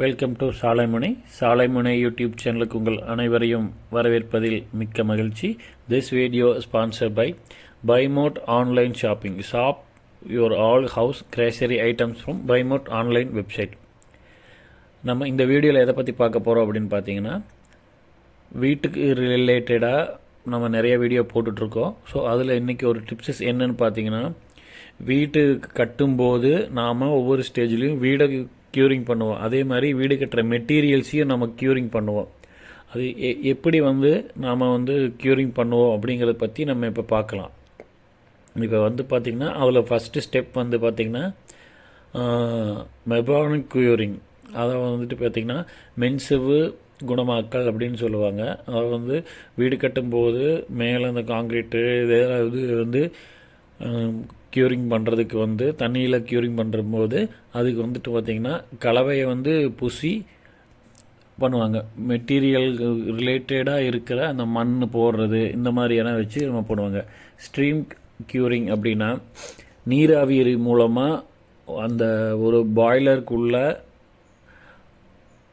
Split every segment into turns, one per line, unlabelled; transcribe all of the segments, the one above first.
Welcome to சாலைமுனை YouTube சேனலுக்கு உங்கள் அனைவரையும் வரவேற்பதில் மிக்க மகிழ்ச்சி. This video sponsor by Bymot online shopping. Shop your all house grocery items from Bymot online website. நம்ம இந்த வீடியோவில் எதை பற்றி பார்க்க போகிறோம் அப்படின்னு பார்த்தீங்கன்னா, வீட்டுக்கு ரிலேட்டடாக நம்ம நிறைய வீடியோ போட்டுட்ருக்கோம். ஸோ அதில் இன்றைக்கி ஒரு டிப்ஸஸ் என்னன்னு பார்த்தீங்கன்னா, வீட்டு கட்டும்போது நாம் ஒவ்வொரு ஸ்டேஜ்லேயும் வீடை க்யூரிங் பண்ணுவோம். அதே மாதிரி வீடு கட்டுற மெட்டீரியல்ஸையும் நம்ம க்யூரிங் பண்ணுவோம். அது எப்படி நாம் க்யூரிங் பண்ணுவோம் அப்படிங்கிறத பற்றி நம்ம இப்போ பார்க்கலாம். இப்போ பார்த்திங்கன்னா அதில் ஃபஸ்ட்டு ஸ்டெப் பார்த்திங்கன்னா மெபானிக் க்யூரிங். அதை பார்த்திங்கன்னா மென்சிவு குணமாக்கல் அப்படின்னு சொல்லுவாங்க. அதை வீடு கட்டும்போது மேலே அந்த காங்க்ரீட்டு இது க்யூரிங் பண்ணுறதுக்கு தண்ணியில் க்யூரிங் பண்ணும்போது அதுக்கு பார்த்திங்கன்னா கலவையை பூசி பண்ணுவாங்க. மெட்டீரியல் ரிலேட்டடாக இருக்கிற அந்த மண் போடுறது இந்த மாதிரியான வச்சு நம்ம பண்ணுவாங்க. ஸ்ட்ரீம் க்யூரிங் அப்படின்னா நீராவி மூலமாக அந்த ஒரு பாய்லருக்குள்ள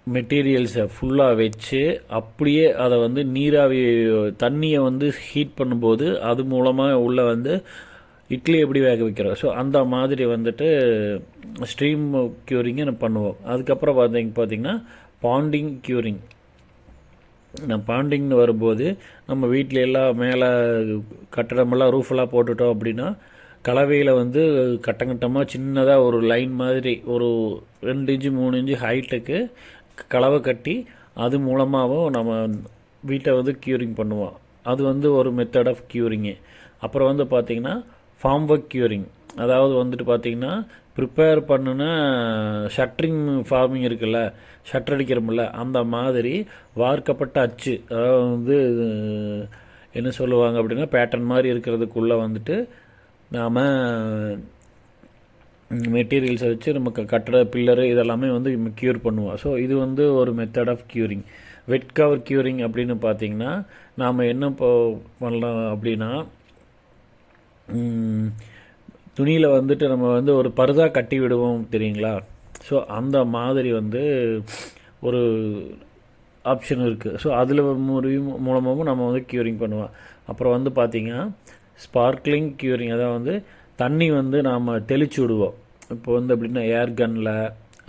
மெட்டீரியல்ஸை ஃபுல்லாக வச்சு அப்படியே அதை நீராவி தண்ணியை ஹீட் பண்ணும்போது அது மூலமாக உள்ள இட்லி எப்படி வேக வைக்கிறோம். ஸோ அந்த மாதிரி ஸ்ட்ரீம் க்யூரிங்கை நம்ம பண்ணுவோம். அதுக்கப்புறம் பார்த்திங்கன்னா பாண்டிங் க்யூரிங். பாண்டிங்னு வரும்போது நம்ம வீட்டில் எல்லாம் மேலே கட்டடமெல்லாம் ரூஃபெல்லாம் போட்டுட்டோம் அப்படின்னா கலவையில் கட்டங்கட்டமாக சின்னதாக ஒரு லைன் மாதிரி ஒரு 2 இன்ச்சு 3 இன்ச்சு ஹைட்டுக்கு கலவை கட்டி அது மூலமாகவும் நம்ம வீட்டை க்யூரிங் பண்ணுவோம். அது ஒரு மெத்தட் ஆஃப் க்யூரிங்கு. அப்புறம் பார்த்திங்கன்னா ஃபார்ம் ஒர்க் க்யூரிங். அதாவது பார்த்திங்கன்னா ப்ரிப்பேர் பண்ணுன ஷட்டரிங் ஃபார்மிங் இருக்குல்ல, ஷட்டர் அடிக்கிறோம்ல, அந்த மாதிரி வார்க்கப்பட்ட அச்சு, அதாவது என்ன சொல்லுவாங்க அப்படின்னா பேட்டர்ன் மாதிரி இருக்கிறதுக்குள்ளே நாம் மெட்டீரியல்ஸை வச்சு நமக்கு கட்டட பில்லரு இதெல்லாமே க்யூர் பண்ணுவோம். ஸோ இது ஒரு method of curing. Wet cover curing அப்படின்னு பார்த்திங்கன்னா நாம் என்ன பண்ணலாம் அப்படின்னா, துணியில் நம்ம ஒரு பருதா கட்டி விடுவோம் தெரியுங்களா. ஸோ அந்த மாதிரி ஒரு ஆப்ஷன் இருக்குது. ஸோ அதில் மூலமாகவும் நம்ம க்யூரிங் பண்ணுவோம். அப்புறம் பார்த்திங்கன்னா ஸ்பார்க்லிங் க்யூரிங். அதாவது தண்ணி நாம் தெளிச்சு விடுவோம். இப்போ அப்படின்னா ஏர் கன்னில்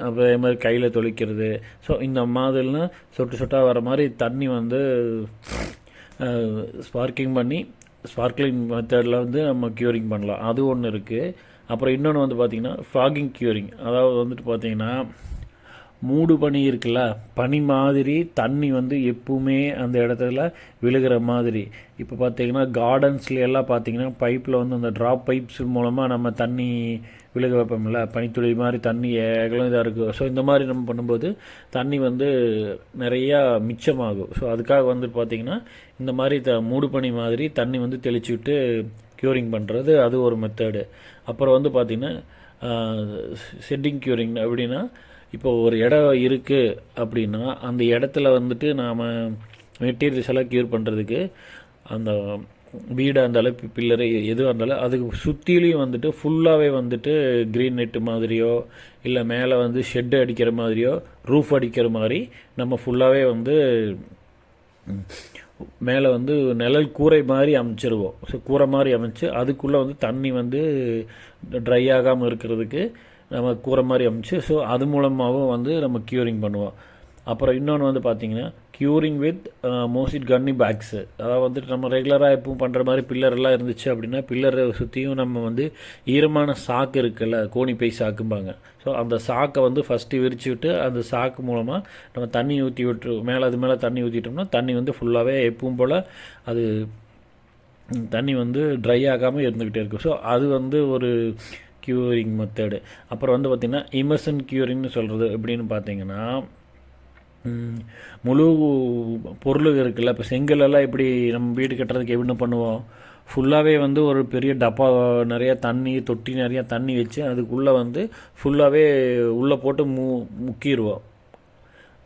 அதே மாதிரி கையில் தொளிக்கிறது. ஸோ இந்த மாதிரிலாம் சொட்டு சொட்டாக வர மாதிரி தண்ணி ஸ்பார்க்லிங் மெத்தடில் நம்ம க்யூரிங் பண்ணலாம். அது ஒன்று இருக்குது. அப்புறம் இன்னொன்று பார்த்திங்கன்னா ஃபாகிங் க்யூரிங். அதாவது பார்த்திங்கன்னா மூடு பனி இருக்குல்ல, பனி மாதிரி தண்ணி எப்பவுமே அந்த இடத்துல விழுகிற மாதிரி. இப்போ பார்த்திங்கன்னா கார்டன்ஸ்ல எல்லாம் பார்த்திங்கன்னா பைப்பில் அந்த ட்ராப் பைப்ஸ் மூலமாக நம்ம தண்ணி விழுக வைப்போம்ல, பனித்துளி மாதிரி தண்ணி ஏகலாம் இதாக இருக்குது. ஸோ இந்த மாதிரி நம்ம பண்ணும்போது தண்ணி நிறையா மிச்சமாகும். ஸோ அதுக்காக பார்த்திங்கன்னா இந்த மாதிரி மூடு பனி மாதிரி தண்ணி தெளிச்சு விட்டு க்யூரிங் பண்ணுறது அது ஒரு மெத்தடு. அப்புறம் பார்த்திங்கன்னா செட்டிங் க்யூரிங் அப்படின்னா, இப்போ ஒரு இடம் இருக்குது அப்படின்னா அந்த இடத்துல நாம் மெட்டீரியல்ஸ் எல்லாம் க்யூர் பண்ணுறதுக்கு அந்த வீடாக இருந்தாலும் பில்லரு எதுவாக இருந்தாலும் அதுக்கு சுற்றிலையும் ஃபுல்லாகவே க்ரீன் நெட்டு மாதிரியோ இல்லை மேலே ஷெட்டு அடிக்கிற மாதிரியோ ரூஃப் அடிக்கிற மாதிரி நம்ம ஃபுல்லாகவே மேலே நிழல் கூரை மாதிரி அமைச்சிருவோம். ஸோ கூரை மாதிரி அமைச்சு அதுக்குள்ளே தண்ணி ட்ரை ஆகாமல் இருக்கிறதுக்கு நம்ம கூரை மாதிரி அமைச்சு, ஸோ அது மூலமாகவும் நம்ம க்யூரிங் பண்ணுவோம். அப்புறம் இன்னொன்று பார்த்திங்கன்னா க்யூரிங் வித் மோசிட் கன்னி பேக்ஸு. அதாவது நம்ம ரெகுலராக எப்பவும் பண்ணுற மாதிரி பில்லரெல்லாம் இருந்துச்சு அப்படின்னா பில்லரை சுற்றியும் நம்ம ஈரமான சாக்கு இருக்குல்ல, கோணிப்பை சாக்கும்பாங்க. ஸோ அந்த சாக்கை ஃபஸ்ட்டு விரித்து விட்டு அந்த சாக்கு மூலமாக நம்ம தண்ணி ஊற்றி விட்டு அது மேலே தண்ணி ஊற்றிட்டோம்னா தண்ணி ஃபுல்லாகவே எப்பவும் போல் அது தண்ணி ட்ரை ஆகாமல் இருந்துக்கிட்டே இருக்கும். ஸோ அது ஒரு க்யூரிங் மெத்தடு. அப்புறம் பார்த்திங்கன்னா இமர்சன் க்யூரிங்னு சொல்கிறது எப்படின்னு பார்த்திங்கன்னா, முழு பொருள் இருக்குல்ல, இப்போ செங்கலெல்லாம் எப்படி நம்ம வீடு கட்டுறதுக்கு எப்படின்னு பண்ணுவோம், ஃபுல்லாகவே ஒரு பெரிய டப்பா நிறையா தண்ணி தொட்டி நிறையா தண்ணி வச்சு அதுக்குள்ளே ஃபுல்லாகவே உள்ளே போட்டு முக்கிடுவோம்.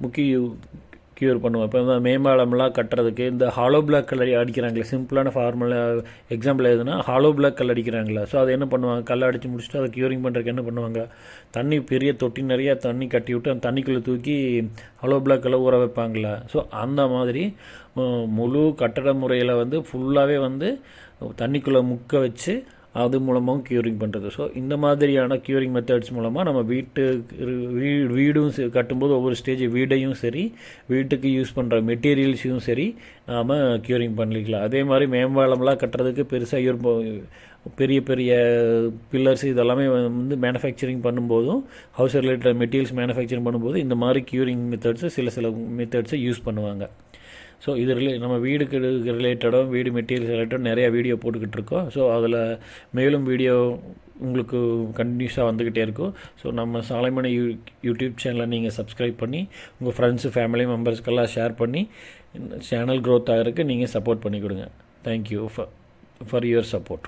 முக்கி க்யூர் பண்ணுவோம். இப்போ இந்த மேம்பாலம்லாம் கட்டுறதுக்கு இந்த ஹாலோ பிளாக் கல் அடிக்கிறாங்களே, சிம்பிளான ஃபார்முலா எக்ஸாம்பிள் எதுனா ஹாலோ பிளாக் கல் அடிக்கிறாங்களா. ஸோ அதை என்ன பண்ணுவாங்க, கல் அடித்து முடிச்சுட்டு அதை க்யூரிங் பண்ணுறதுக்கு என்ன பண்ணுவாங்க, தண்ணி பெரிய தொட்டி நிறையா தண்ணி கட்டி விட்டு அந்த தண்ணிக்குள்ளே தூக்கி ஹாலோ பிளாக் கல்லை ஊற வைப்பாங்களா. ஸோ அந்த மாதிரி முழு கட்டட முறையில் வந்து ஃபுல்லாகவே வந்து தண்ணிக்குள்ளே முக்க வச்சு அது மூலமாகவும் க்யூரிங் பண்ணுறது. ஸோ இந்த மாதிரியான க்யூரிங் மெத்தட்ஸ் மூலமாக நம்ம வீடும் கட்டும்போது ஒவ்வொரு ஸ்டேஜ் வீடையும் சரி, வீட்டுக்கு யூஸ் பண்ணுற மெட்டீரியல்ஸையும் சரி நாம் க்யூரிங் பண்ணிக்கலாம். அதே மாதிரி மேம்பாலம்லாம் கட்டுறதுக்கு பெருசாக பெரிய பெரிய பில்லர்ஸ் இதெல்லாமே வந்து மேனுஃபேக்சரிங் பண்ணும்போதும், ஹவுஸ் ரிலேட்டட் மெட்டீரியல்ஸ் மேனுஃபேக்சரிங் பண்ணும்போது இந்த மாதிரி க்யூரிங் மெத்தட்ஸு சில மெத்தட்ஸை யூஸ் பண்ணுவாங்க. ஸோ இது நம்ம வீடுக்கு ரிலேட்டடாக வீடு மெட்டீரியல்ஸ் ரிலேட்டட் நிறையா வீடியோ போட்டுக்கிட்டு இருக்கோம். ஸோ அதில் மேலும் வீடியோ உங்களுக்கு கண்டினியூஸாக வந்துக்கிட்டே இருக்கும். ஸோ நம்ம சாலைமணி யூடியூப் சேனலை நீங்கள் சப்ஸ்கிரைப் பண்ணி உங்கள் ஃப்ரெண்ட்ஸு ஃபேமிலி மெம்பர்ஸ்க்கெல்லாம் ஷேர் பண்ணி சேனல் க்ரோத் ஆகிறதுக்கு நீங்கள் சப்போர்ட் பண்ணி கொடுங்க. Thank you for your support.